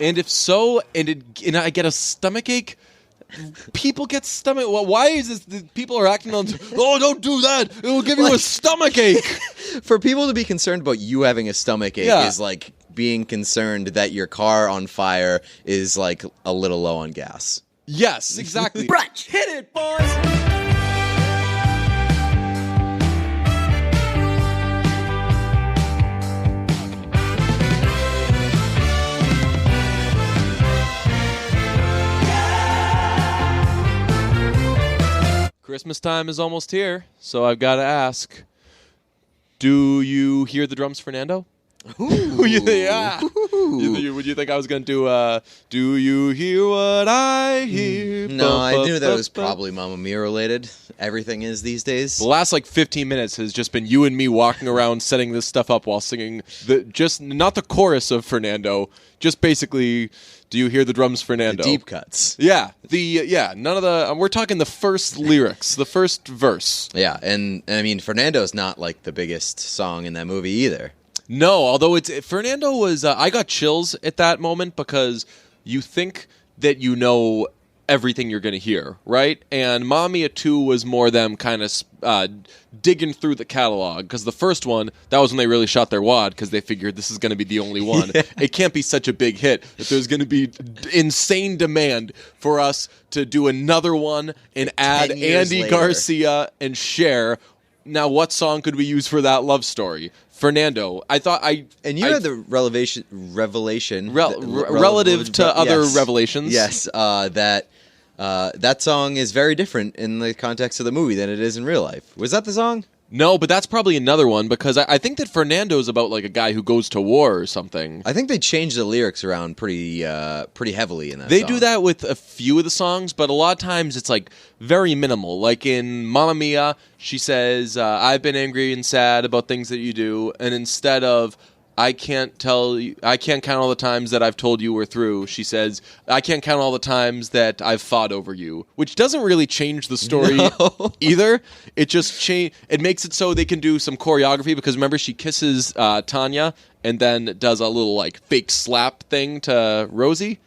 And if so, and I get a stomach ache, people get stomach. Well, why is this? People are acting on. Oh, don't do that. It will give you a stomach ache. For people to be concerned about you having a stomach ache is like being concerned that your car on fire is like a little low on gas. Yes, exactly. Brunch. Hit it, boys. Christmas time is almost here, so I've got to ask, do you hear the drums, Fernando? Ooh. You think, would you think I was going to do you hear what I hear? No, I knew that was probably Mamma Mia related. Everything is these days. The last 15 minutes has just been you and me walking around setting this stuff up while singing not the chorus of Fernando, just basically, do you hear the drums, Fernando? The deep cuts. Yeah, none of the. We're talking the first lyrics, the first verse. Yeah, and I mean Fernando's not like the biggest song in that movie either. No, although Fernando was. I got chills at that moment because you think that you know everything you're going to hear, right? And Mamma Mia 2 was more them kind of digging through the catalog, because the first one, that was when they really shot their wad, because they figured this is going to be the only one. Yeah. It can't be such a big hit that there's going to be insane demand for us to do another one and add Andy Garcia and Cher. Now, what song could we use for that love story? Fernando. I thought And you had the revelation relative to other revelations. Yes, that song is very different in the context of the movie than it is in real life. Was that the song? No, but that's probably another one, because I think that Fernando's about like a guy who goes to war or something. I think they changed the lyrics around pretty heavily in that They song. do that with a few of the songs, but a lot of times it's like very minimal. Like in Mamma Mia, she says, I've been angry and sad about things that you do, and instead of I can't count all the times that I've told you we're through, she says, I can't count all the times that I've fought over you, which doesn't really change the story either. It just it makes it so they can do some choreography, because remember, she kisses Tanya and then does a little like fake slap thing to Rosie.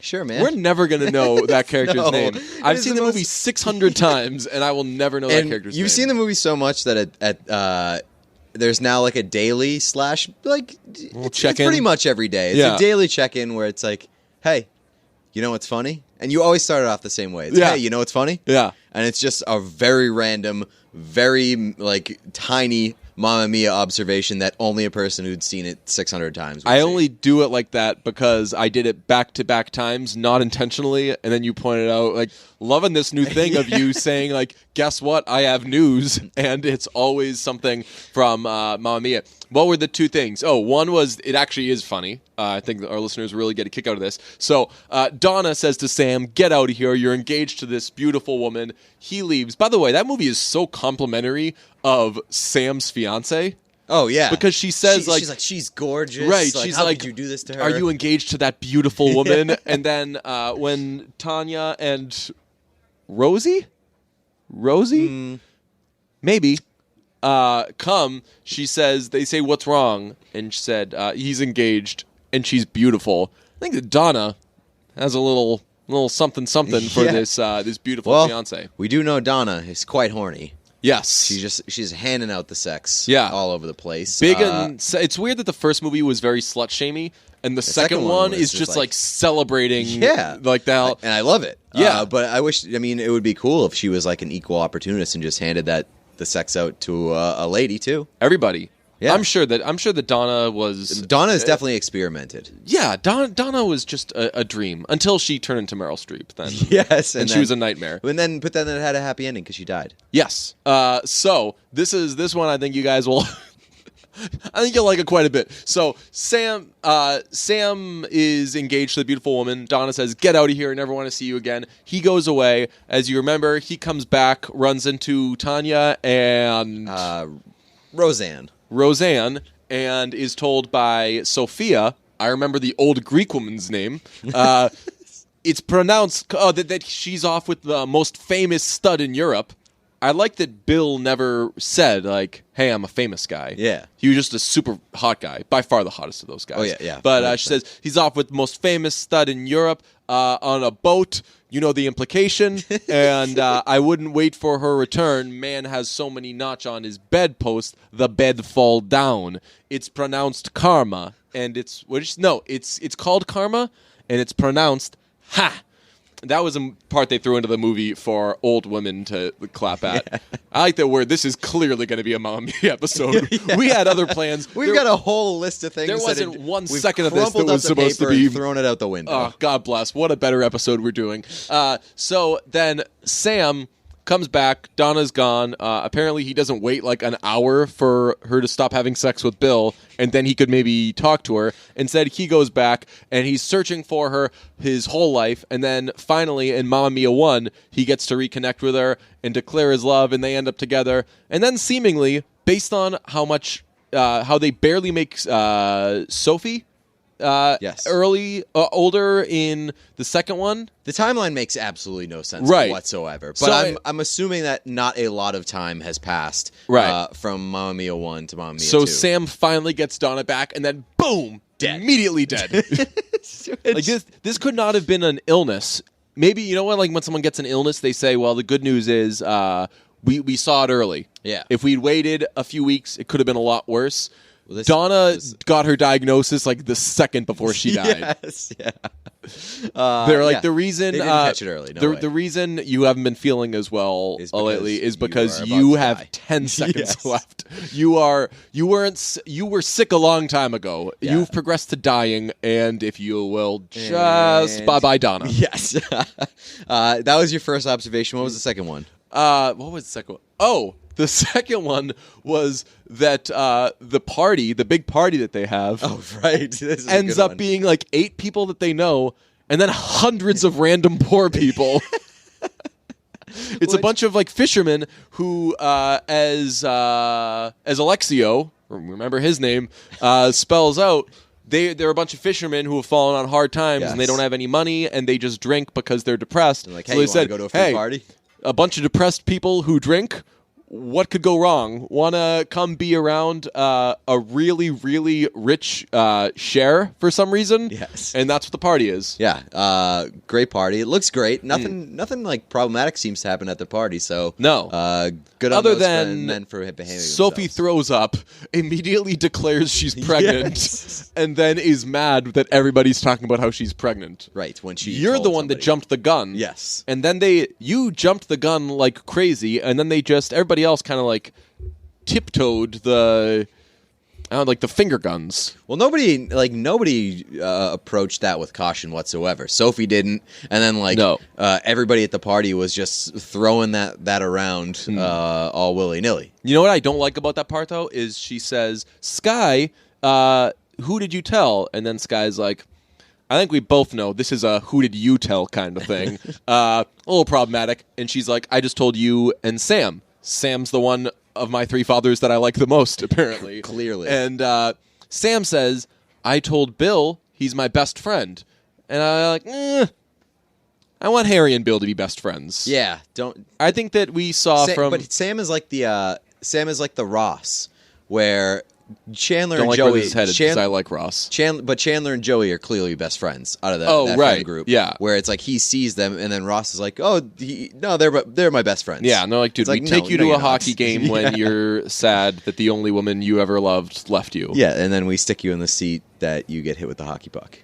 Sure, man. We're never going to know that character's name. I've seen the movie 600 times, and I will never know that character's name. You've seen the movie so much that there's now like a daily / like it's pretty much every day. It's a daily check-in where it's like, hey, you know what's funny? And you always start it off the same way. It's, hey, you know what's funny? Yeah. And it's just a very random, very like tiny Mamma Mia observation that only a person who'd seen it 600 times would I see. only do it like that because I did it back-to-back times, not intentionally, and then you pointed out, like, loving this new thing of you saying, like, guess what, I have news, and it's always something from Mamma Mia. What were the two things? Oh, one was, it actually is funny. I think our listeners really get a kick out of this. So, Donna says to Sam, get out of here, you're engaged to this beautiful woman. He leaves. By the way, that movie is so complimentary of Sam's fiance. Oh, yeah. Because she says, she's like, she's gorgeous. Right. Like, she's how like, could you do this to her? Are you engaged to that beautiful woman? And then when Tanya and Rosie? Maybe. Come, she says, they say, what's wrong? And she said, he's engaged and she's beautiful. I think that Donna has a little something for this beautiful fiance. We do know Donna is quite horny. Yes. She's handing out the sex all over the place. It's weird that the first movie was very slut-shamey, and the second one is just like celebrating like that. And I love it. Yeah. But it would be cool if she was like an equal opportunist and just handed the sex out to a lady too. Everybody. Yeah. I'm sure that Donna was... Donna has definitely experimented. Yeah, Donna was just a dream until she turned into Meryl Streep. Then yes, and she was a nightmare. But then it had a happy ending because she died. Yes. So this one I think you guys will... I think you'll like it quite a bit. So Sam is engaged to the beautiful woman. Donna says, get out of here, I never want to see you again. He goes away. As you remember, he comes back, runs into Tanya and... Roseanne, and is told by Sophia, I remember the old Greek woman's name, it's pronounced that she's off with the most famous stud in Europe. I like that Bill never said, like, hey, I'm a famous guy. Yeah. He was just a super hot guy. By far the hottest of those guys. Oh, yeah. But she says, he's off with the most famous stud in Europe on a boat. You know the implication. And I wouldn't wait for her return. Man has so many notch on his bedpost, the bed fall down. It's pronounced karma. And it's called karma, and it's pronounced ha. That was a part they threw into the movie for old women to clap at. Yeah. I like that word. This is clearly going to be a Mamma Mia episode. Yeah. We had other plans. We've got a whole list of things. There wasn't 1 second of this that was supposed to be thrown it out the window. Oh, God bless. What a better episode we're doing. So then Sam comes back. Donna's gone. Apparently, he doesn't wait like an hour for her to stop having sex with Bill, and then he could maybe talk to her. Instead, he goes back, and he's searching for her his whole life. And then finally, in Mamma Mia 1, he gets to reconnect with her and declare his love, and they end up together. And then seemingly, based on how they barely make Sophie older in the second one. The timeline makes absolutely no sense whatsoever. But so I'm assuming that not a lot of time has passed from Mamma Mia 1 to Mamma Mia 2. So Sam finally gets Donna back, and then boom, dead. Immediately dead. Like this could not have been an illness. Maybe, you know what, like when someone gets an illness, they say, well, the good news is we saw it early. Yeah. If we'd waited a few weeks, it could have been a lot worse. Well, Donna got her diagnosis like the second before she died. Yes, yeah. They're like the reason they didn't catch it early. The reason you haven't been feeling as well lately is because you have 10 seconds left. You were sick a long time ago. Yeah. You've progressed to dying, and if you will just bye Donna. Yes. That was your first observation. What was the second one? What was the second one? Oh. The second one was that the big party that they have, ends up being like 8 people that they know, and then hundreds of random poor people. It's a bunch of like fishermen who, as Alexio, remember his name, spells out. They're a bunch of fishermen who have fallen on hard times, and they don't have any money, and they just drink because they're depressed. They're like, hey, so they said, go to a free party? A bunch of depressed people who drink. What could go wrong? Want to come be around a really, really rich Cher for some reason? Yes. And that's what the party is. Yeah. Great party. It looks great. Nothing like problematic seems to happen at the party. So no. Good on those men for behaving Sophie themselves. Throws up, immediately declares she's pregnant, and then is mad that everybody's talking about how she's pregnant. Right. When You're the one that jumped the gun. Yes. And then you jumped the gun like crazy, and then everybody else kind of like tiptoed the finger guns. Well, nobody approached that with caution whatsoever. Sophie didn't, and then everybody at the party was just throwing that around all willy nilly. You know what I don't like about that part though is she says, "Sky, who did you tell?" And then Sky's like, I think we both know this is a who did you tell kind of thing. A little problematic. And she's like, I just told you and Sam. Sam's the one of my 3 fathers that I like the most, apparently. Clearly. And Sam says, I told Bill he's my best friend. And I'm like, I want Harry and Bill to be best friends. Yeah, I think that we saw But Sam is like the Ross, where Chandler don't and like Joey. Where this is headed, because I like Ross. But Chandler and Joey are clearly best friends out of that friend group. Yeah, where it's like he sees them, and then Ross is like, they're my best friends. Yeah, no, like, dude, we take you to a hockey game when you're sad that the only woman you ever loved left you. Yeah, and then we stick you in the seat that you get hit with the hockey puck.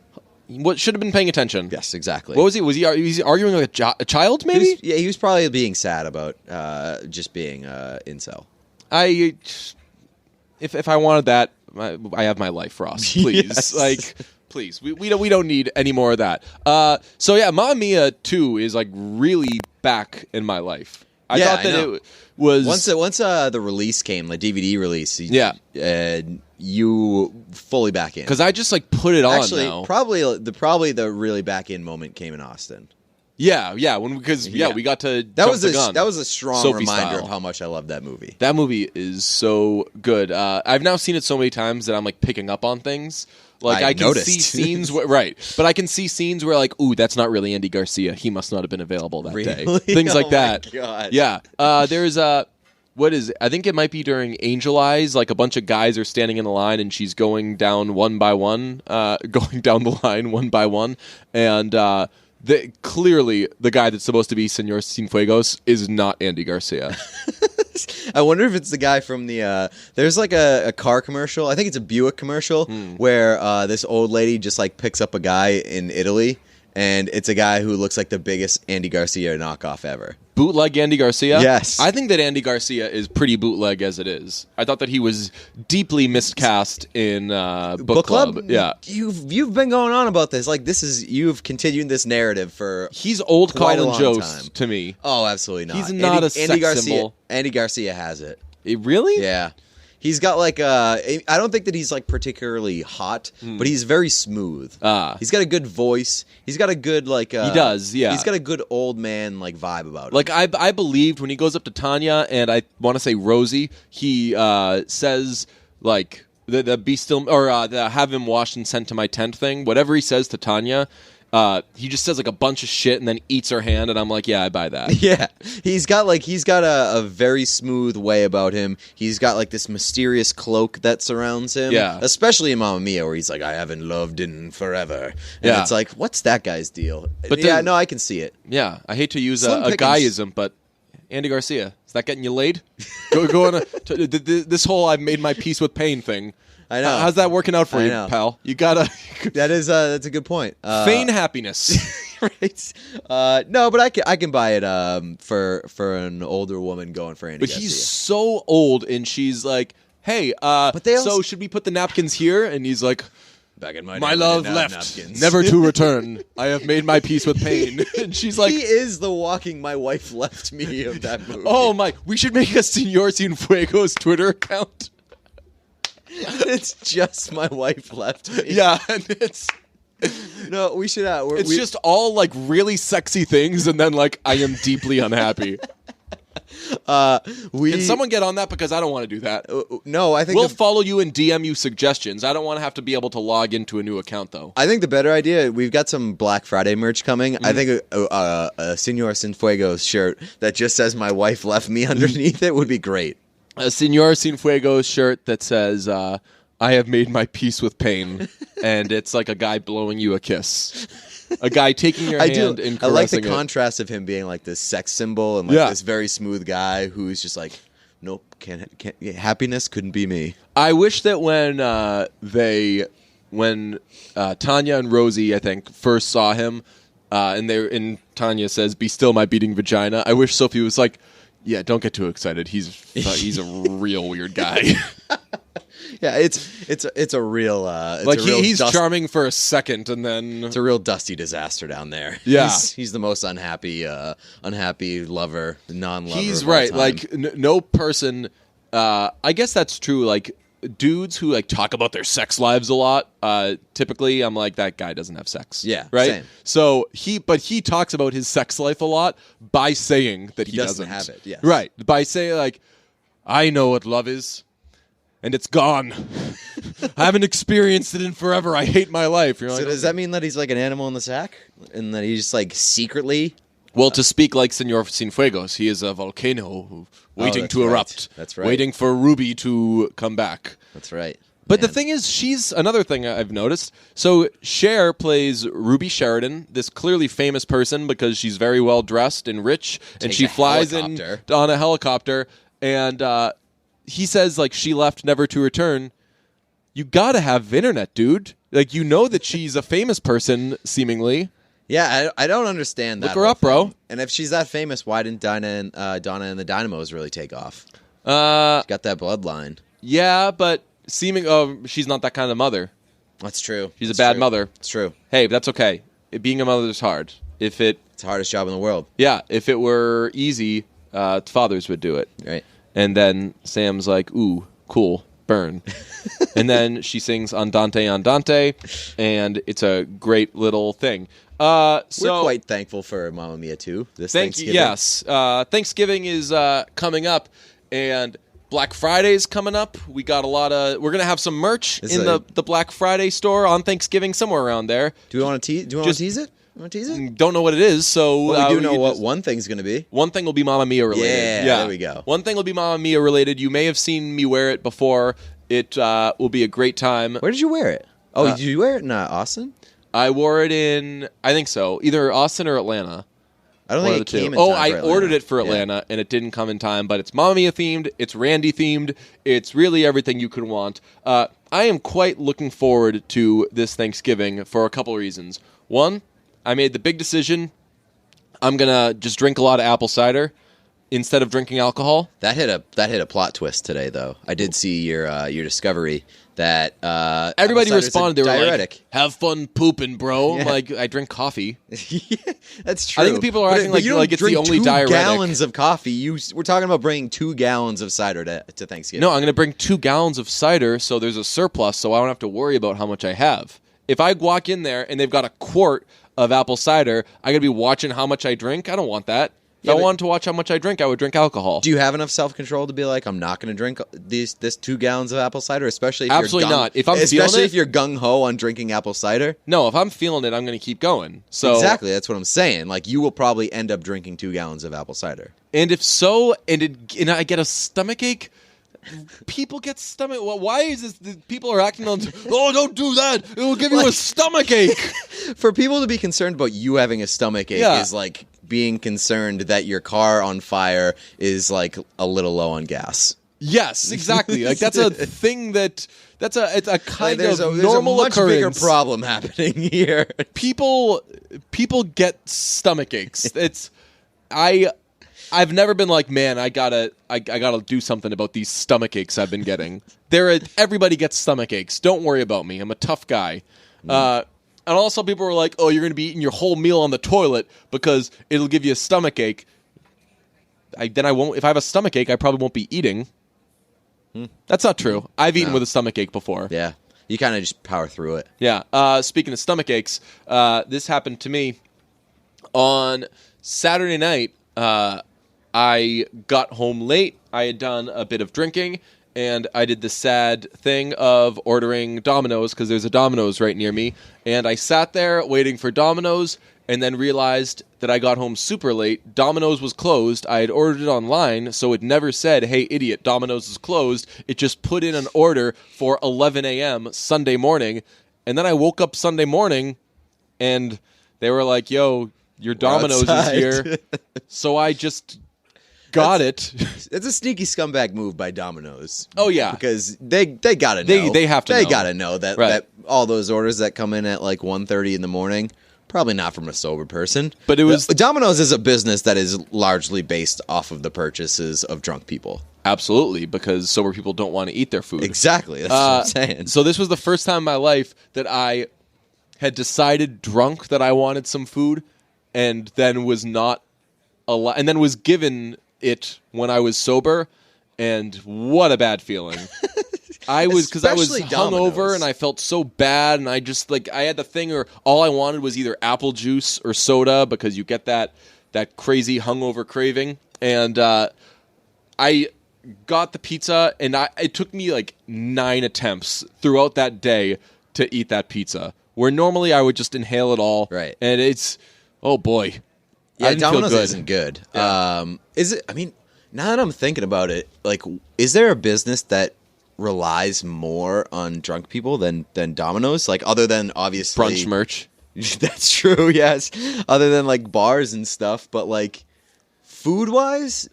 What should have been paying attention? Yes, exactly. What was he? Was he arguing like a child? Maybe. He was probably being sad about just being incel. If I wanted that, I have my life, Ross. Please, Yes. please. We don't need any more of that. So yeah, Mamma Mia 2 is like really back in my life. I thought that it was once the release came, the DVD release. You fully back in, because I just like put it on. Actually, now. probably the really back in moment came in Austin. Yeah, we got to that was a strong Sophie reminder style. of how much I love that movie. That movie is so good. I've now seen it so many times that I'm like picking up on things. Like I can noticed. see scenes where, right, but I can see scenes where like, ooh, that's not really Andy Garcia. He must not have been available that day. Things like that. Oh my God. Yeah. There's what is it? I think it might be during Angel Eyes. Like a bunch of guys are standing in the line, and she's going down one by one, going down the line one by one, and clearly the guy that's supposed to be Señor Cienfuegos is not Andy Garcia. I wonder if it's the guy from the. There's like a car commercial. I think it's a Buick commercial where this old lady just like picks up a guy in Italy, and it's a guy who looks like the biggest Andy Garcia knockoff ever. Bootleg Andy Garcia? Yes. I think that Andy Garcia is pretty bootleg as it is. I thought that he was deeply miscast in Book Club. Yeah. You've been going on about this. Like you've continued this narrative for he's old quite Colin a long Jost time. to me. Oh, absolutely not. He's not a sex symbol. Andy Garcia has it. Really? Yeah. He's got like I don't think that he's like particularly hot, but he's very smooth. He's got a good voice. He's got a good like. He does, yeah. He's got a good old man like vibe about him. Like I believed when he goes up to Tanya and I want to say Rosie, he says like the be still or the have him washed and sent to my tent thing. Whatever he says to Tanya. He just says like a bunch of shit and then eats her hand, and I'm like, yeah, I buy that. Yeah, he's got a very smooth way about him. He's got like this mysterious cloak that surrounds him. Yeah, especially in Mamma Mia, where he's like, I haven't loved in forever. And yeah, it's like, what's that guy's deal? But yeah, no, I can see it. Yeah, I hate to use a guyism, but Andy Garcia, is that getting you laid? go on this whole I've made my peace with pain thing. I know. How's that working out for you, pal? You gotta. That's a good point. Feign happiness, right? No, but I can buy it for an older woman going for Andy. But Garcia. he's so old, and she's like, "Hey, so should we put the napkins here?" And he's like, "Back in my love left, napkins. Never to return. I have made my peace with pain." And she's like, "He is the walking my wife left me of that movie." Oh my! We should make a Señor Cienfuegos Twitter account. It's just my wife left me. Yeah, and it's no. We should. It's just all like really sexy things, and then like I am deeply unhappy. Can someone get on that because I don't want to do that. No, I think we'll follow you and DM you suggestions. I don't want to have to be able to log into a new account though. I think the better idea. We've got some Black Friday merch coming. I think a Señor Cienfuegos shirt that just says "My wife left me" underneath it would be great. A Señor Cienfuegos shirt that says, I have made my peace with pain, and it's like a guy blowing you a kiss. A guy taking your hand and caressing it. I like the contrast of him being like this sex symbol and like this very smooth guy who's just like, nope, can't happiness couldn't be me. I wish that when Tanya and Rosie, I think, first saw him, and Tanya says, "Be still my beating vagina," I wish Sophie was like, yeah, don't get too excited. He's a real weird guy. Yeah, it's a real he's charming for a second, and then it's a real dusty disaster down there. Yeah, he's the most unhappy lover, non-lover. He's of all right. time. Like no person. I guess that's true. Like dudes who like talk about their sex lives a lot. Typically, I'm like, that guy doesn't have sex. Yeah, right. Same. So he talks about his sex life a lot by saying that he doesn't have it. Yes. Right. By saying like, I know what love is, and it's gone. I haven't experienced it in forever. I hate my life. You're so like, does that mean that he's like an animal in the sack, and that he's like secretly? Well, to speak like Señor Cienfuegos, he is a volcano waiting to erupt. That's right. Waiting for Ruby to come back. That's right. But the thing is, she's another thing I've noticed. So Cher plays Ruby Sheridan, this clearly famous person because she's very well dressed and rich, and she flies in on a helicopter. And he says like she left never to return. You gotta have internet, dude. Like you know that she's a famous person, seemingly. Yeah, I don't understand that. Look her up, bro. And if she's that famous, why didn't Donna and the Dynamos really take off? She's got that bloodline. Yeah, but she's not that kind of mother. That's true. She's a bad mother. It's true. Hey, but that's okay. Being a mother is hard. It's the hardest job in the world. Yeah, if it were easy, fathers would do it. Right. And then Sam's like, ooh, cool, burn. And then she sings Andante, Andante, and it's a great little thing. We're quite thankful for Mamma Mia 2 this Thanksgiving. Yes. Thanksgiving is coming up, and Black Friday's coming up. We got we're going to have some merch in the Black Friday store on Thanksgiving, somewhere around there. Do we want to tease it? Don't know what it is, so... Well, we do know what one thing's going to be. One thing will be Mamma Mia related. Yeah, there we go. One thing will be Mamma Mia related. You may have seen me wear it before. It will be a great time. Where did you wear it? Oh, did you wear it in Austin? I wore it in, I think so, either Austin or Atlanta. I don't think it came in time. I ordered it for Atlanta, and it didn't come in time, but it's Mamma Mia themed, it's Randy themed, it's really everything you could want. I am quite looking forward to this Thanksgiving for a couple reasons. One, I made the big decision, I'm going to just drink a lot of apple cider instead of drinking alcohol. That hit a plot twist today, though. I did see your discovery that everybody responded. They were diuretic. Like, "Have fun pooping, bro." Yeah. I'm like, I drink coffee. Yeah, that's true. I think people are acting like it's the only diuretic. 2 gallons of coffee. We're talking about bringing 2 gallons of cider to Thanksgiving. No, I'm going to bring 2 gallons of cider, so there's a surplus, so I don't have to worry about how much I have. If I walk in there and they've got a quart of apple cider, I got to be watching how much I drink. I don't want that. If I wanted to watch how much I drink, I would drink alcohol. Do you have enough self-control to be like, I'm not going to drink this 2 gallons of apple cider, especially if Absolutely not. If I'm feeling especially it, if you're gung-ho on drinking apple cider? No, if I'm feeling it, I'm going to keep going. So exactly, that's what I'm saying. Like, you will probably end up drinking 2 gallons of apple cider. And if so, and I get a stomachache, people get stomach. Well, why is this? People are acting on. Oh, don't do that! It will give you a stomachache. For people to be concerned about you having a stomachache is like being concerned that your car on fire is like a little low on gas. Yes, exactly. Like that's a thing it's a kind of normal there's a much occurrence. Bigger problem happening here. People get stomach aches. I've never been like, man, I gotta do something about these stomach aches I've been getting. Everybody gets stomach aches. Don't worry about me. I'm a tough guy. And also people were like, oh, you're going to be eating your whole meal on the toilet because it'll give you a stomach ache. Then I won't. If I have a stomach ache, I probably won't be eating. That's not true. I've eaten with a stomach ache before. Yeah. You kind of just power through it. Yeah. Speaking of stomach aches, this happened to me on Saturday night. I got home late. I had done a bit of drinking, and I did the sad thing of ordering Domino's because there's a Domino's right near me. And I sat there waiting for Domino's and then realized that I got home super late. Domino's was closed. I had ordered it online, so it never said, hey, idiot, Domino's is closed. It just put in an order for 11 a.m. Sunday morning. And then I woke up Sunday morning, and they were like, yo, your Domino's is here. So I just got it. It's a sneaky scumbag move by Domino's. Oh, yeah. Because they got to know. They have to know. They got to know that all those orders that come in at like 1:30 in the morning, probably not from a sober person. But it was... Domino's is a business that is largely based off of the purchases of drunk people. Absolutely, because sober people don't want to eat their food. Exactly. That's what I'm saying. So this was the first time in my life that I had decided drunk that I wanted some food, and then was not and then was given it when I was sober, and what a bad feeling. I was hungover and I felt so bad, and I just I had the thing, or all I wanted was either apple juice or soda because you get that crazy hungover craving. And I got the pizza, and it took me like 9 attempts throughout that day to eat that pizza, where normally I would just inhale it all. Right. And it's, oh boy. Yeah, Domino's isn't good. Yeah. Is it? I mean, now that I'm thinking about it, is there a business that relies more on drunk people than Domino's? Other than obviously brunch merch. That's true. Yes. Other than bars and stuff, but food wise.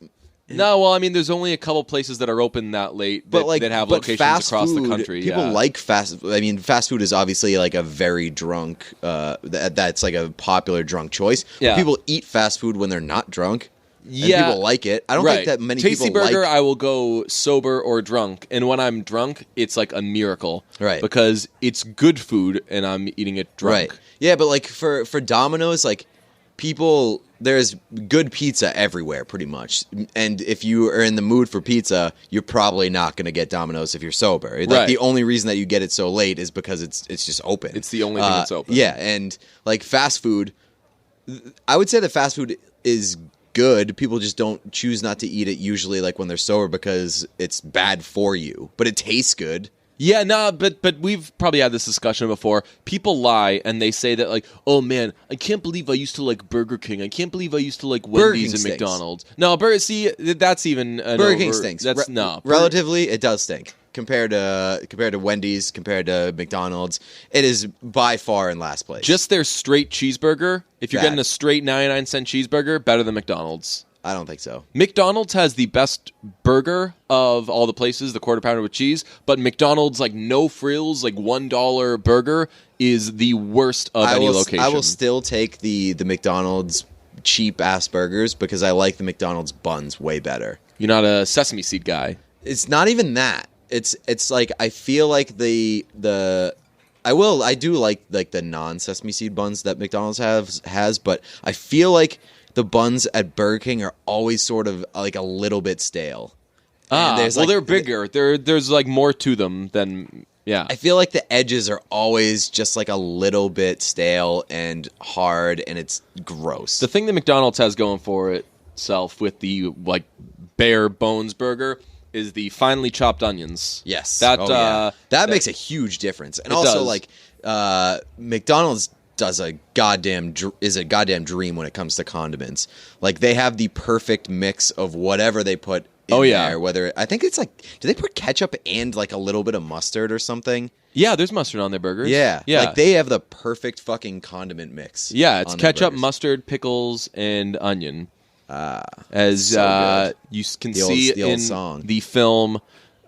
No, well, I mean, there's only a couple places that are open that late that have locations across the country. People like fast. I mean, fast food is obviously a very drunk. That's a popular drunk choice. Yeah. But people eat fast food when they're not drunk. Yeah, and people like it. I don't think that many Tasty people Burger, I will go sober or drunk, and when I'm drunk, it's like a miracle, right? Because it's good food, and I'm eating it drunk. Right. Yeah, but for Domino's, people, there's good pizza everywhere, pretty much. And if you are in the mood for pizza, you're probably not going to get Domino's if you're sober. The only reason that you get it so late is because it's just open. It's the only thing that's open. Yeah, and fast food, I would say that fast food is good. People just don't choose not to eat it usually like when they're sober because it's bad for you. But it tastes good. Yeah, but we've probably had this discussion before. People lie and they say that, like, oh man, I can't believe I used to like Burger King. I can't believe I used to like Wendy's and stinks. McDonald's. No, see, that's even Burger King stinks. That's no. Relatively, it does stink compared to Wendy's, compared to McDonald's. It is by far in last place. Just their straight cheeseburger. If you're Bad. getting a straight 99-cent cheeseburger, better than McDonald's. I don't think so. McDonald's has the best burger of all the places, the quarter pounder with cheese, but McDonald's, like, no frills, like $1 burger is the worst of any location. I will still take the McDonald's cheap ass burgers because I like the McDonald's buns way better. You're not a sesame seed guy. It's not even that. It's like I feel like I do like the non-sesame seed buns that McDonald's has, but I feel like the buns at Burger King are always sort of like a little bit stale. They're bigger. There's like more to them than, yeah. I feel like the edges are always just like a little bit stale and hard, and it's gross. The thing that McDonald's has going for itself with the like bare bones burger is the finely chopped onions. Yes, that makes a huge difference, and also does. like McDonald's is a goddamn dream when it comes to condiments. Like they have the perfect mix of whatever they put in there. Whether I think it's like, do they put ketchup and like a little bit of mustard or something? Yeah, there's mustard on their burgers. Yeah. Like they have the perfect fucking condiment mix. Yeah, it's ketchup, mustard, pickles, and onion. As so you can see in the film,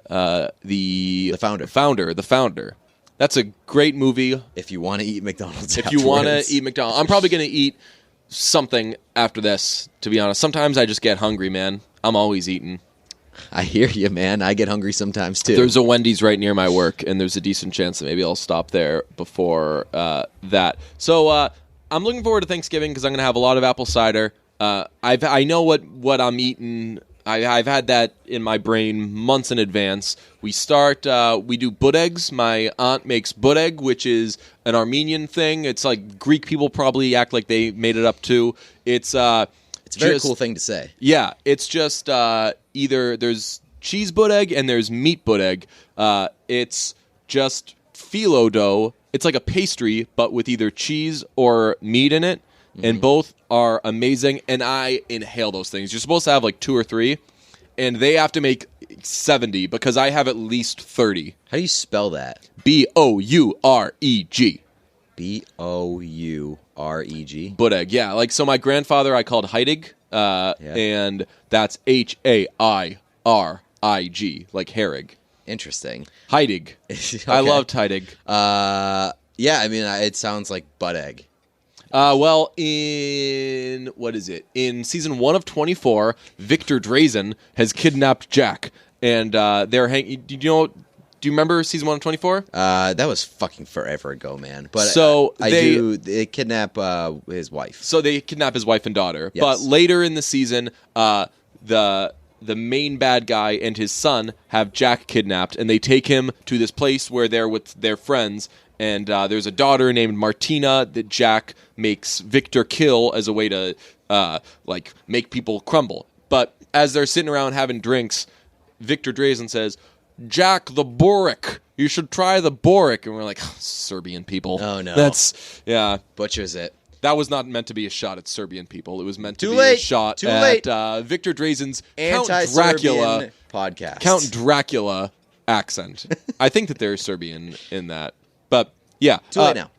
the Founder. That's a great movie. If you want to eat McDonald's If you want to eat McDonald's. I'm probably going to eat something after this, to be honest. Sometimes I just get hungry, man. I'm always eating. I hear you, man. I get hungry sometimes, too. There's a Wendy's right near my work, and there's a decent chance that maybe I'll stop there before that. So I'm looking forward to Thanksgiving because I'm going to have a lot of apple cider. I know what I'm eating. I've had that in my brain months in advance. We do budeggs. My aunt makes budeg, which is an Armenian thing. It's like Greek people probably act like they made it up too. It's a very cool thing to say. Yeah, it's just either there's cheese budeg and there's meat budeg. It's just phyllo dough. It's like a pastry, but with either cheese or meat in it. And both are amazing, and I inhale those things. You're supposed to have like 2 or 3, and they have to make 70 because I have at least 30. How do you spell that? B-O-U-R-E-G. B-O-U-R-E-G? Budeg, yeah. Like, so my grandfather I called Heidig, and that's H-A-I-R-I-G, like Herrig. Interesting. Heidig. Okay. I loved Heidig. Yeah, I mean, it sounds like butt egg. Well, in season 1 of 24, Victor Drazen has kidnapped Jack, and they're hanging. Do you remember season 1 of 24? That was fucking forever ago, man. But so they kidnap his wife. So they kidnap his wife and daughter. Yes. But later in the season, the main bad guy and his son have Jack kidnapped, and they take him to this place where they're with their friends. And there's a daughter named Martina that Jack makes Victor kill as a way to make people crumble. But as they're sitting around having drinks, Victor Drazen says, "Jack, the Boric. You should try the Boric." And we're like, Serbian people. Oh, no. Butchers it. That was not meant to be a shot at Serbian people. It was meant to be a shot at Victor Drazen's Count Dracula podcast. Count Dracula accent. I think that there's Serbian in that. But, yeah. Too late now.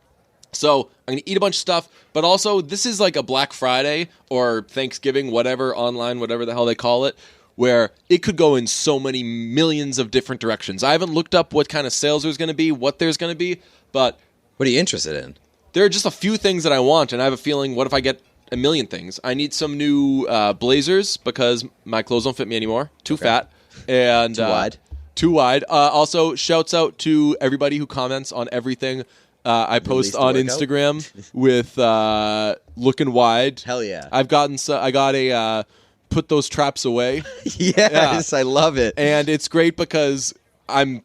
So, I'm going to eat a bunch of stuff, but also, this is like a Black Friday or Thanksgiving, whatever, online, whatever the hell they call it, where it could go in so many millions of different directions. I haven't looked up what kind of sales there's going to be, what there's going to be, but... What are you interested in? There are just a few things that I want, and I have a feeling, what if I get a million things? I need some new blazers, because my clothes don't fit me anymore. Too fat. And Too wide. Also, shouts out to everybody who comments on everything I post on Instagram with looking wide. Hell yeah! I got a put those traps away. Yes, yeah. I love it, and it's great because I'm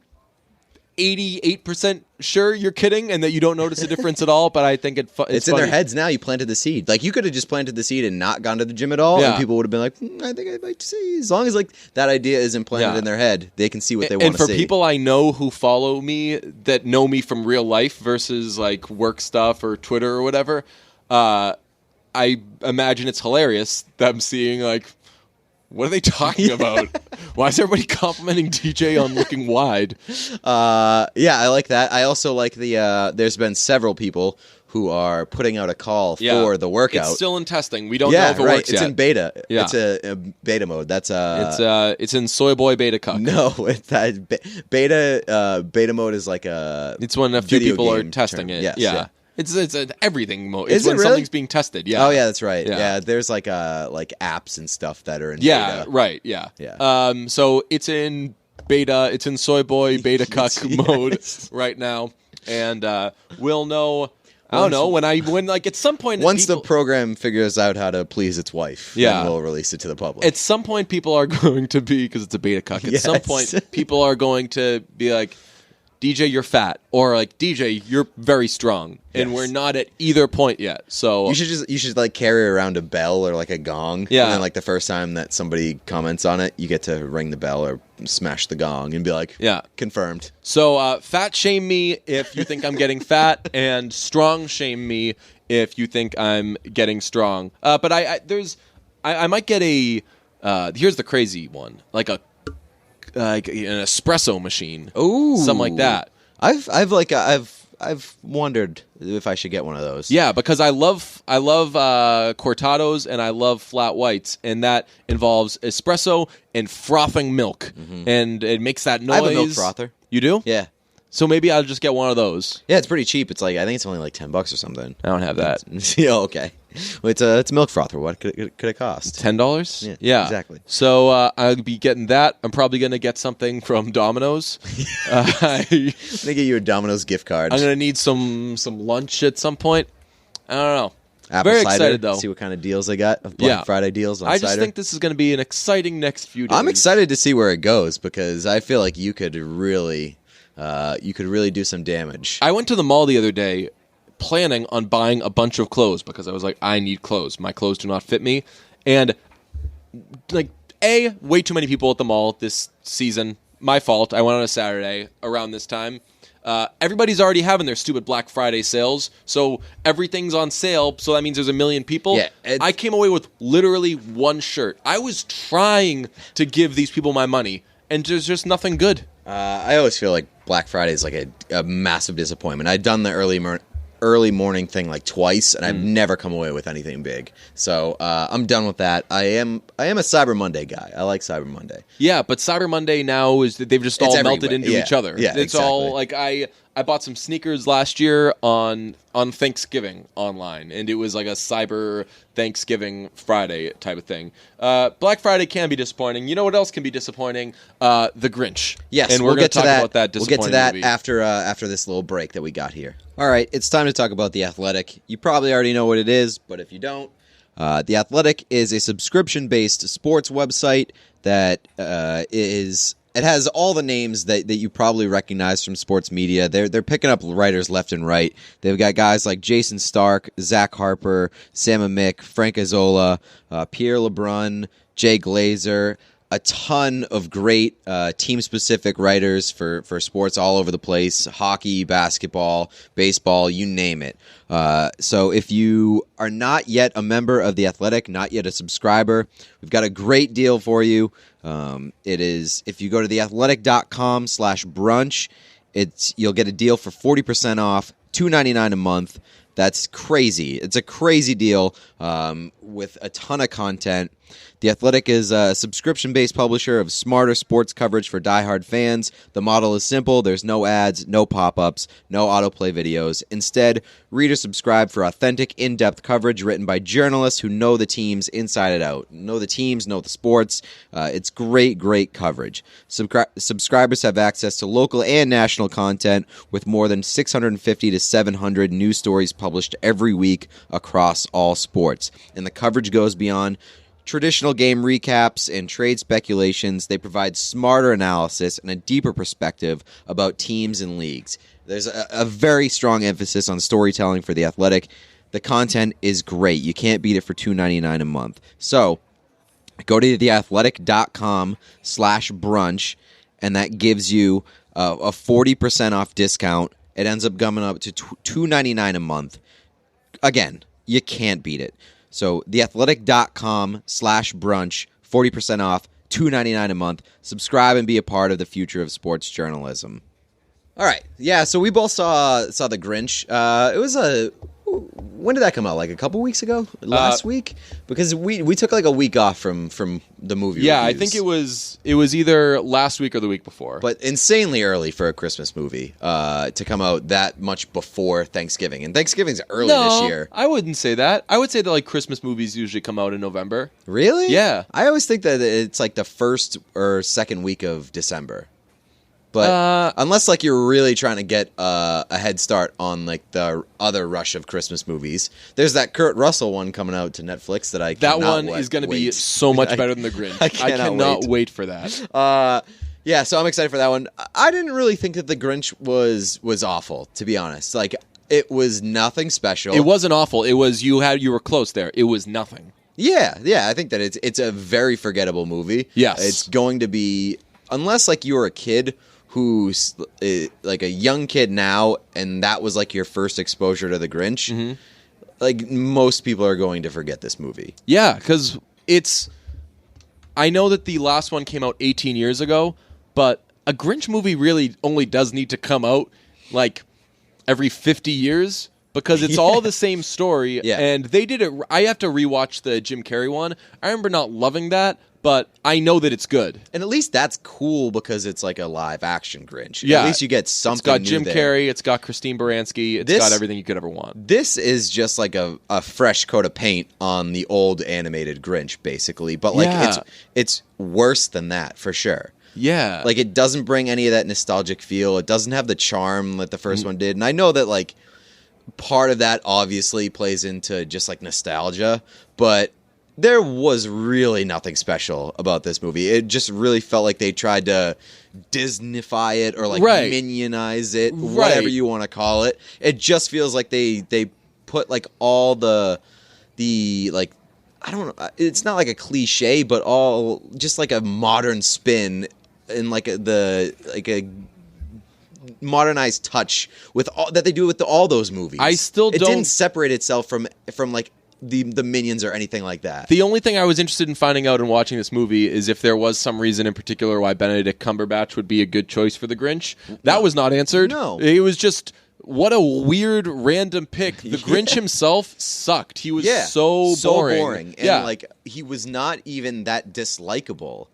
88% sure you're kidding and that you don't notice a difference at all, but I think it's in funny. Their heads now. You planted the seed. Like, you could have just planted the seed and not gone to the gym at all, and people would have been like, I think I'd like to see. As long as like that idea is implanted in their head, they can see what they want to see. And for people I know who follow me that know me from real life versus like work stuff or Twitter or whatever, I imagine it's hilarious them seeing like, what are they talking about? Why is everybody complimenting DJ on looking wide? Yeah, I like that. I also like the. There's been several people who are putting out a call for the workout. It's still in testing. We don't know if it works yet. It's in beta. Yeah. It's a beta mode. That's it's in Soy Boy Beta Cuck. No, it's beta mode is like a. It's when a few people are testing it. Yes, yeah. It's an everything mode. It's when something's being tested. Yeah. Oh yeah, that's right. Yeah, there's like apps and stuff that are in beta. Yeah, right. Yeah. Yeah. So it's in beta. It's in Soy Boy Beta Cuck mode right now, and we'll know. I don't know when at some point once the program figures out how to please its wife, then we'll release it to the public. At some point, people are going to be because it's a beta cuck. At some point, people are going to be like, DJ, you're fat, or like DJ, you're very strong, and we're not at either point yet. So you should like carry around a bell or like a gong, and then like the first time that somebody comments on it, you get to ring the bell or smash the gong and be like, confirmed. So fat shame me if you think I'm getting fat, and strong shame me if you think I'm getting strong. But I might get a here's the crazy one, like an espresso machine. Ooh, something like that. I've wondered if I should get one of those. Yeah, because I love cortados and I love flat whites, and that involves espresso and frothing milk, and it makes that noise. I have a milk frother. You do? Yeah. So maybe I'll just get one of those. Yeah, it's pretty cheap. It's like I think it's only like $10 or something. I don't have that. Yeah, okay. Well, it's a milk frother. What could it cost? $10? Yeah, exactly. So I'll be getting that. I'm probably going to get something from Domino's. They get you a Domino's gift card. I'm going to need some lunch at some point. I don't know. Apple Very cider, excited, though. See what kind of deals they got. Black Friday deals on I cider. just think this is going to be an exciting next few days. I'm excited to see where it goes because I feel like you could really do some damage. I went to the mall the other day planning on buying a bunch of clothes because I was like, I need clothes. My clothes do not fit me. And like, way too many people at the mall this season. My fault. I went on a Saturday around this time. Everybody's already having their stupid Black Friday sales, so everything's on sale, so that means there's a million people. Yeah, I came away with literally one shirt. I was trying to give these people my money, and there's just nothing good. I always feel like Black Friday is like a massive disappointment. I'd done the early morning thing like twice, and I've never come away with anything big. So I'm done with that. I am a Cyber Monday guy. I like Cyber Monday. Yeah, but Cyber Monday now is that they've just all melted into each other. Yeah, it's all like I bought some sneakers last year on Thanksgiving online, and it was like a Cyber Thanksgiving Friday type of thing. Black Friday can be disappointing. You know what else can be disappointing? The Grinch. Yes, and we're going to talk about that. We'll get to that movie. after this little break that we got here. All right, it's time to talk about The Athletic. You probably already know what it is, but if you don't, The Athletic is a subscription-based sports website that It has all the names that you probably recognize from sports media. They're picking up writers left and right. They've got guys like Jason Stark, Zach Harper, Sam Amick, Frank Azzola, Pierre LeBrun, Jay Glazer, a ton of great team-specific writers for sports all over the place, hockey, basketball, baseball, you name it. So if you are not yet a member of The Athletic, not yet a subscriber, we've got a great deal for you. It is, if you go to theathletic.com/brunch, you'll get a deal for 40% off, $2.99 a month. That's crazy. It's a crazy deal with a ton of content. The Athletic is a subscription-based publisher of smarter sports coverage for diehard fans. The model is simple. There's no ads, no pop-ups, no autoplay videos. Instead, readers subscribe for authentic, in-depth coverage written by journalists who know the teams inside and out. Know the teams, know the sports. It's great, great coverage. Subscribers have access to local and national content with more than 650 to 700 news stories published every week across all sports. And the coverage goes beyond traditional game recaps and trade speculations, they provide smarter analysis and a deeper perspective about teams and leagues. There's a very strong emphasis on storytelling for The Athletic. The content is great. You can't beat it for $2.99 a month. So go to theathletic.com/brunch, and that gives you a 40% off discount. It ends up coming up to $2.99 a month. Again, you can't beat it. So theathletic.com/brunch, 40% off, $2.99 a month. Subscribe and be a part of the future of sports journalism. All right. Yeah, so we both saw The Grinch. It was when did that come out? Like a couple weeks ago? Last week? Because we took like a week off from the movie Yeah, reviews. I think it was either last week or the week before. But insanely early for a Christmas movie to come out that much before Thanksgiving. And Thanksgiving's early this year. I wouldn't say that. I would say that like Christmas movies usually come out in November. Really? Yeah. I always think that it's like the first or second week of December. But unless like you're really trying to get a head start on like the other rush of Christmas movies, there's that Kurt Russell one coming out to Netflix that is going to be so much better than The Grinch. I cannot wait for that. Yeah, so I'm excited for that one. I didn't really think that The Grinch was awful, to be honest. Like it was nothing special. It wasn't awful. It was you were close there. It was nothing. Yeah. I think that it's a very forgettable movie. Yes, it's going to be, unless like you were a kid who's like a young kid now, and that was like your first exposure to The Grinch, mm-hmm. like most people are going to forget this movie. Yeah, because I know that the last one came out 18 years ago, but a Grinch movie really only does need to come out like every 50 years because it's all the same story. Yeah. And they did it. I have to rewatch the Jim Carrey one. I remember not loving that, but I know that it's good. And at least that's cool because it's like a live action Grinch. Yeah. At least you get something. It's got new Jim there. Carrey. It's got Christine Baranski. It's got everything you could ever want. This is just like a fresh coat of paint on the old animated Grinch, basically. But like it's worse than that for sure. Yeah. Like it doesn't bring any of that nostalgic feel. It doesn't have the charm that the first one did. And I know that like part of that obviously plays into just like nostalgia, but there was really nothing special about this movie. It just really felt like they tried to Disney-fy it or like minionize it, whatever you want to call it. It just feels like they put like all the like, I don't know, it's not like a cliche, but all just like a modern spin and like a modernized touch with all that they do with all those movies. It didn't separate itself from like the Minions or anything like that. The only thing I was interested in finding out in watching this movie is if there was some reason in particular why Benedict Cumberbatch would be a good choice for The Grinch. That was not answered. No. It was just, what a weird random pick. The Grinch himself sucked. He was so boring. And like he was not even that dislikable.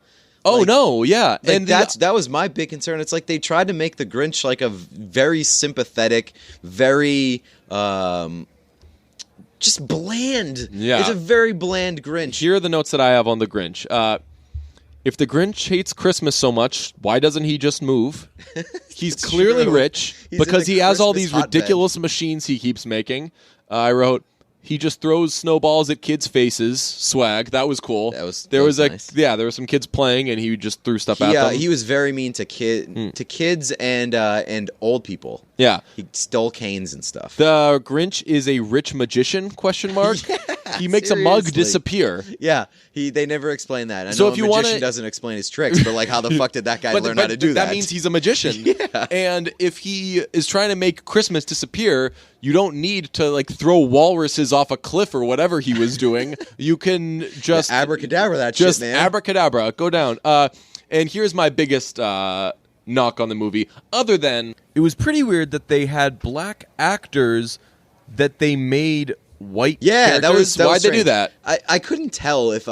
Oh, like, no, yeah. Like and that was my big concern. It's like they tried to make the Grinch like a very sympathetic, very just bland. Yeah. It's a very bland Grinch. Here are the notes that I have on the Grinch. If the Grinch hates Christmas so much, why doesn't he just move? He's clearly rich because he has all these ridiculous machines he keeps making. I wrote, he just throws snowballs at kids' faces. Swag. That was cool. There was nice. There were some kids playing, and he just threw stuff at them. He was very mean to kids and old people. Yeah, he stole canes and stuff. The Grinch is a rich magician? ? He makes a mug disappear. Yeah, they never explain that. I know if a magician doesn't explain his tricks, but like, how the fuck did that guy learn how to do that? That means he's a magician. Yeah. And if he is trying to make Christmas disappear, you don't need to like throw walruses off a cliff or whatever he was doing. You can just abracadabra that shit, man. Abracadabra, go down. And here's my biggest knock on the movie. Other than it was pretty weird that they had black actors that they made white characters. Why'd they do that? I couldn't tell if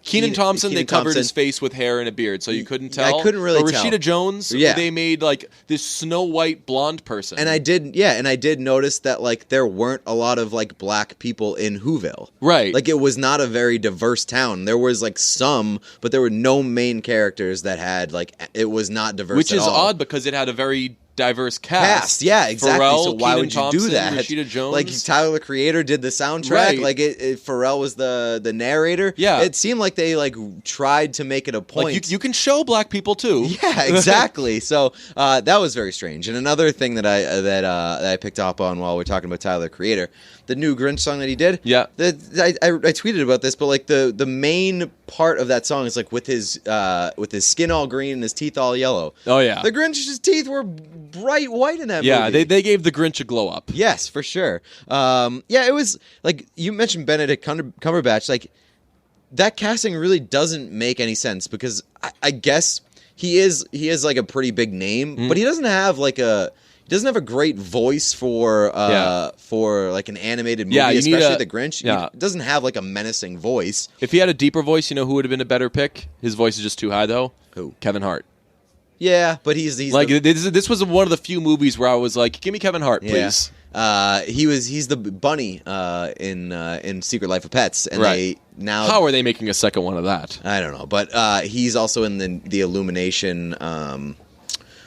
Kenan Thompson, they covered his face with hair and a beard, so you couldn't tell. I couldn't really tell. Rashida Jones, they made like this Snow White blonde person. And I did notice that like there weren't a lot of like black people in Whoville. Right. Like it was not a very diverse town. There was like some, but there were no main characters that had like, it was not diverse Which at is all. odd because it had a very diverse cast. Yeah, exactly. Pharrell, so why Kenan would you Thompson, do that? Rashida Jones. Like Tyler, the Creator, did the soundtrack. Right. Like Pharrell was the narrator. Yeah. It seemed like they tried to make it a point. Like you can show black people too. Yeah, exactly. So that was very strange. And another thing that I picked up on while we're talking about Tyler, the Creator, the new Grinch song that he did. Yeah. I tweeted about this, but like the main part of that song is like with his skin all green and his teeth all yellow. Oh yeah. The Grinch's teeth were bright white in that movie. Yeah, they gave the Grinch a glow up. Yes, for sure. It was like you mentioned Benedict Cumberbatch. Like that casting really doesn't make any sense because I guess he is like a pretty big name, but he doesn't have a great voice for like an animated movie, especially the Grinch. Yeah. He doesn't have like a menacing voice. If he had a deeper voice, you know who would have been a better pick? His voice is just too high though. Who? Kevin Hart. Yeah, but he's like this was one of the few movies where I was like, give me Kevin Hart, please. Yeah. He's the bunny in Secret Life of Pets, and right. how are they making a second one of that? I don't know, but he's also in the Illumination,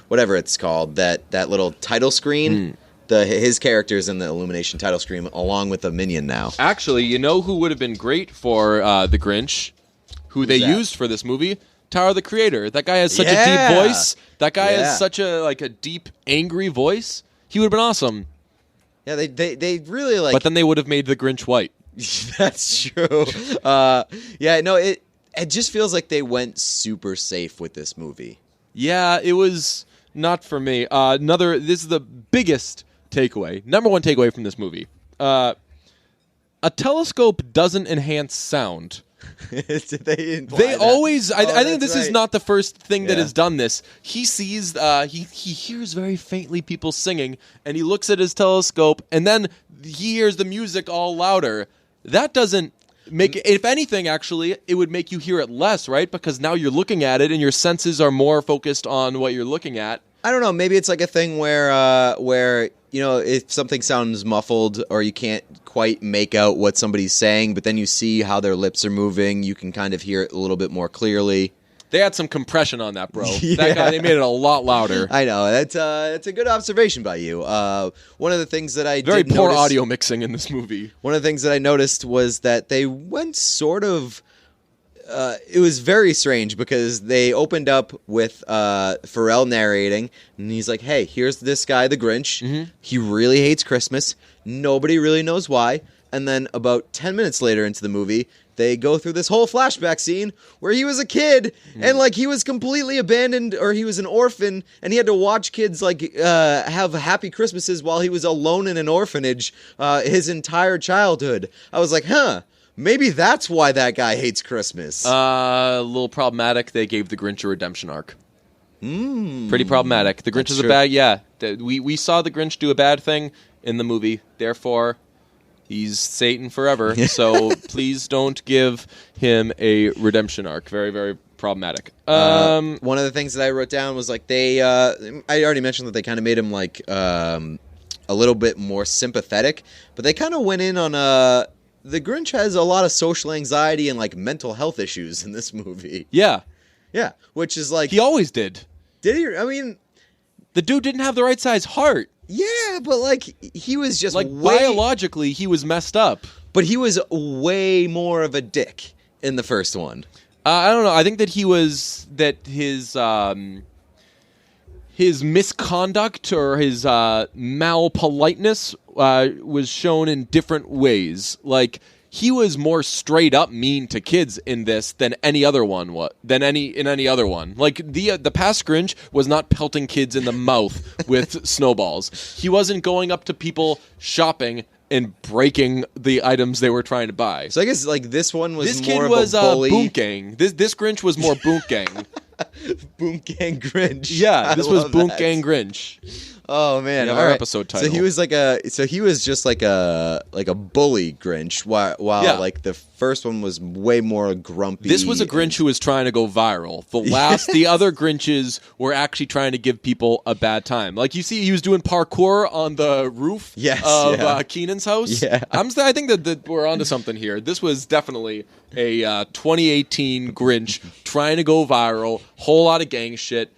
whatever it's called, that little title screen. His character's in the Illumination title screen along with a minion now. Actually, you know who would have been great for the Grinch? Who's they used for this movie? Tyler, the Creator. That guy has such a deep voice. That guy has such a deep, angry voice. He would have been awesome. Yeah, they really like. But then they would have made the Grinch white. That's true. It just feels like they went super safe with this movie. Yeah, it was not for me. This is the biggest takeaway. Number one takeaway from this movie. A telescope doesn't enhance sound. They always. I think this is not the first thing that has done this. He sees. He hears very faintly people singing, and he looks at his telescope, and then he hears the music all louder. That doesn't make. If anything, actually, it would make you hear it less, right? Because now you're looking at it, and your senses are more focused on what you're looking at. I don't know. Maybe it's like a thing where if something sounds muffled or you can't quite make out what somebody's saying, but then you see how their lips are moving, you can kind of hear it a little bit more clearly. They had some compression on that, bro. Yeah. That guy, they made it a lot louder. I know. That's a good observation by you. One of the things that I very poor audio mixing in this movie. One of the things that I noticed was that they went sort of. It was very strange because they opened up with Pharrell narrating, and he's like, hey, here's this guy, the Grinch. Mm-hmm. He really hates Christmas. Nobody really knows why. And then about 10 minutes later into the movie, they go through this whole flashback scene where he was a kid, and he was completely abandoned, or he was an orphan, and he had to watch kids have happy Christmases while he was alone in an orphanage his entire childhood. I was like, maybe that's why that guy hates Christmas. A little problematic. They gave the Grinch a redemption arc. Pretty problematic. The Grinch is a bad... Yeah. We saw the Grinch do a bad thing in the movie. Therefore, he's Satan forever. So please don't give him a redemption arc. Very, very problematic. One of the things that I wrote down was they... I already mentioned that they kind of made him a little bit more sympathetic. But they kind of went in on... The Grinch has a lot of social anxiety and mental health issues in this movie. Yeah. Yeah, which is he always did. Did he? I mean, the dude didn't have the right size heart. Yeah, but he was just biologically he was messed up. But he was way more of a dick in the first one. I don't know. I think that his misconduct or his malpoliteness was shown in different ways. He was more straight up mean to kids in this than any other one. In any other one. The past Grinch was not pelting kids in the mouth with snowballs. He wasn't going up to people shopping and breaking the items they were trying to buy. So I guess this one was this more kid was of a bully. BOONK GANG. This Grinch was more BOONK GANG. BOONK GANG GRINCH. Yeah, this was BOONK GANG GRINCH. Oh man! Our episode title. So he was just like a bully Grinch, while the first one was way more grumpy. This was a Grinch who was trying to go viral. The other Grinches were actually trying to give people a bad time. You see, he was doing parkour on the roof of Keenan's house. Yeah. I think that we're onto something here. This was definitely a 2018 Grinch trying to go viral. Whole lot of gang shit.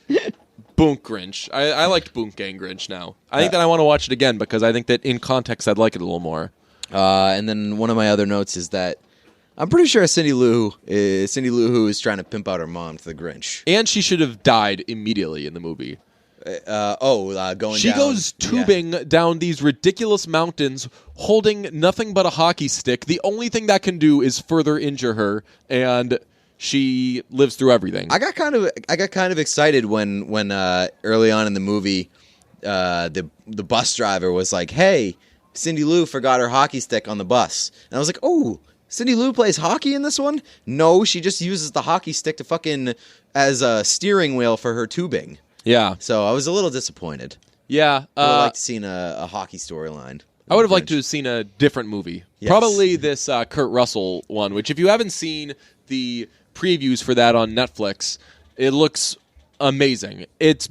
BOONK Grinch. I liked BOONK Gang Grinch now. I think that I want to watch it again because I think that in context I'd like it a little more. And then one of my other notes is that I'm pretty sure Cindy Lou Who is trying to pimp out her mom to the Grinch. And she should have died immediately in the movie. She goes tubing down these ridiculous mountains holding nothing but a hockey stick. The only thing that can do is further injure her, and she lives through everything. I got kind of excited when early on in the movie the bus driver was like, "Hey, Cindy Lou forgot her hockey stick on the bus." And I was like, "Oh, Cindy Lou plays hockey in this one?" No, she just uses the hockey stick to fucking as a steering wheel for her tubing. Yeah. So I was a little disappointed. Yeah. I would have liked to seen a hockey storyline. I would have liked to have seen a different movie. Yes. Probably this Kurt Russell one, which if you haven't seen the previews for that on Netflix, it looks amazing. It's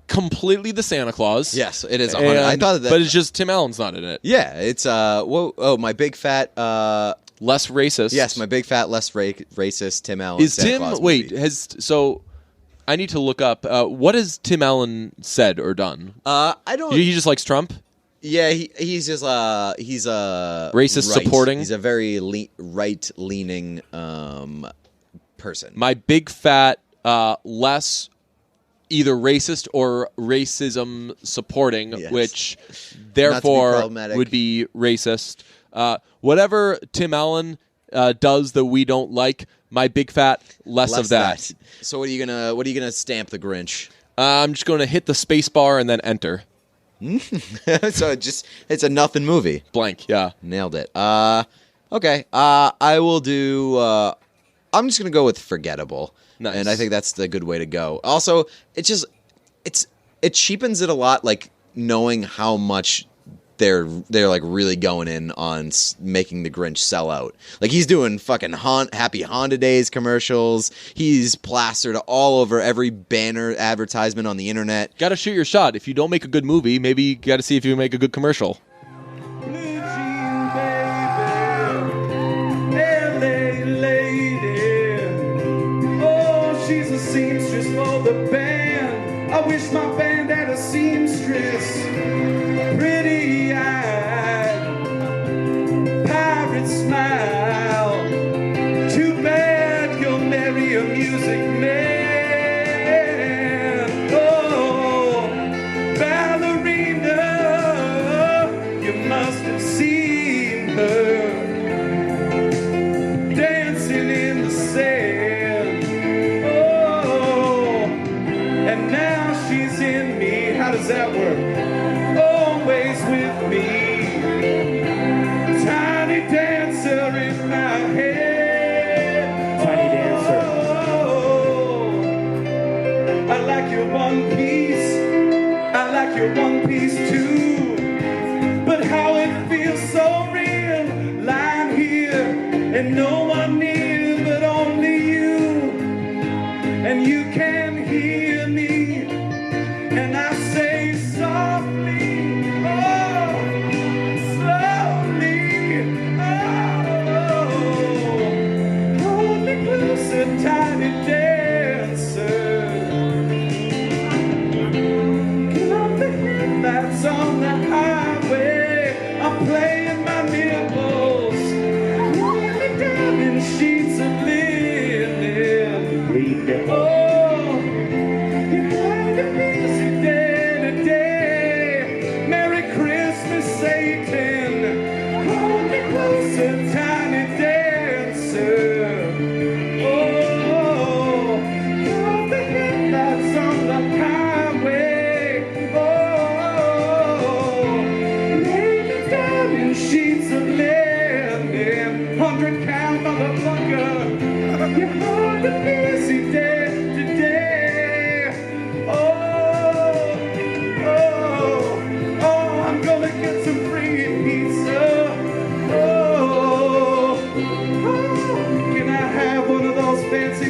completely the Santa Claus. Yes, it is. I thought that, but it's just Tim Allen's not in it. Yeah, it's my big fat less racist. Yes, my big fat less racist Tim Allen. Is Santa Tim Claus wait movie. has so? I need to look up what has Tim Allen said or done. I don't. He just likes Trump. Yeah, he's just he's a racist supporting. He's a very right leaning person. My big fat less either racist or racism supporting, yes. Which therefore be would be racist. Whatever Tim Allen does that we don't like, my big fat less of that. So what are you gonna stamp the Grinch? I'm just going to hit the space bar and then enter. So it's a nothing movie. Blank. Yeah, nailed it. Okay. I will do. I'm just gonna go with forgettable. Nice. And I think that's the good way to go. Also, it cheapens it a lot, like knowing how much they're like really going in on making the Grinch sell out. Like he's doing fucking Happy Honda Days commercials. He's plastered all over every banner advertisement on the internet. Got to shoot your shot. If you don't make a good movie, maybe you got to see if you can make a good commercial. Seamstress for the band. I wish my band had a seamstress. Pretty eyed, pirate smile. Too bad you'll marry a music man. Oh, ballerina, you must have seen her dancing in the sand. And now she's in me. How does that work? Always with me. Tiny dancer in my head. Tiny dancer. Oh, I like your one piece. I like your one piece too. But how it feels so real. Lying here and no one near but only you. And you can hear me, and I say softly, oh, slowly, oh, hold me closer, tiny dancer. Get off the headlights on the highway. I'm playing my nipples, rolling down in sheets of linen. Oh.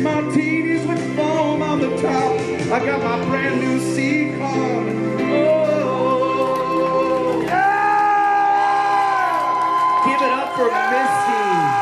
Martinis with foam on the top. I got my brand new C-Con. Oh, yeah! Give it up for Missy.